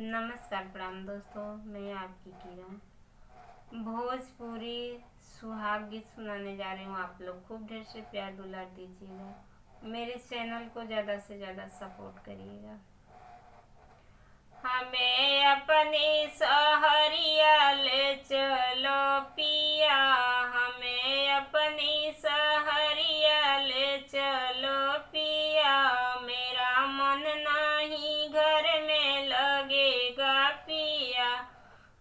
नमस्कार प्रणाम दोस्तों, मैं आपकी किरण भोजपुरी सुहाग गीत सुनाने जा रही हूँ। आप लोग खूब ढेर से प्यार दुलार दीजिएगा। मेरे चैनल को ज़्यादा से ज़्यादा सपोर्ट करिएगा। हमें अपनी सहरिया ले चलो पिया, हमें अपनी सहरिया ले चलो पिया। मेरा मन नहीं घर में लगेगा पिया,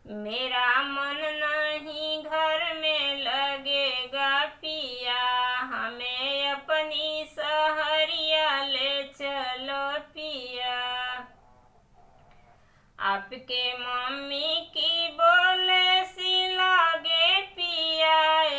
मेरा मन नहीं घर में लगेगा पिया। हमें अपनी सहरिया ले चलो पिया। आपके मम्मी की बोले सी लागे पिया,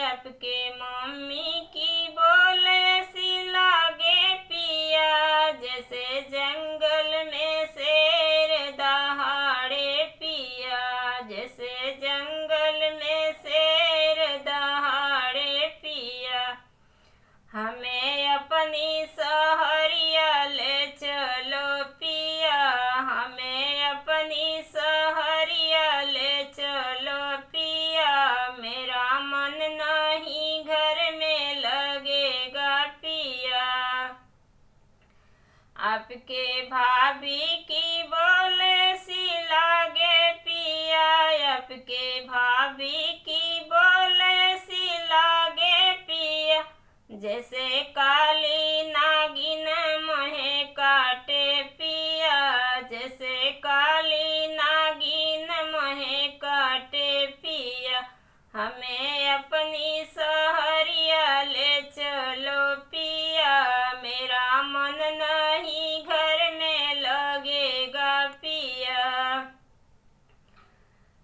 आपके मम्मी की बोले सी लागे पिया। जैसे जंगल में शेर दहाड़े पिया, जैसे जंगल में शेर दहाड़े पिया। हमें अपनी सहरिया ले चलो पिया, हमें अपनी सहरिया ले चलो पिया। मेरा मन नहीं घर में लगेगा पिया। आपके भाभी की बोले सी लागे पिया, आपके भाभी की बोले सी लागे पिया। जैसे काली नागिन मोहे काटे पिया, जैसे काली नागिन मोहे काटे पिया। हमें अपनी सहरिया ले चलो पिया, मेरा मन नहीं घर में लगेगा पिया।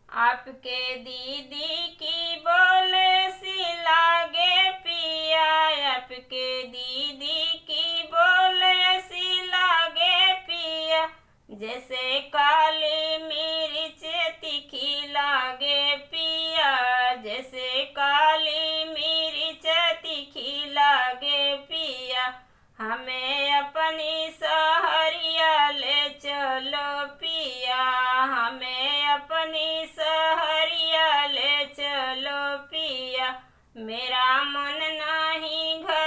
आपके दीदी की बोले सी लागे पिया, आपके दीदी की बोले सी लागे पिया। जैसे काली मिर्च तीखी लागे पिया, जैसे काली मिर्च तीखी लागे पिया। हमें अपनी सहरिया ले चलो पिया, हमें अपनी सहरिया ले चलो पिया। मेरा मन नहीं घर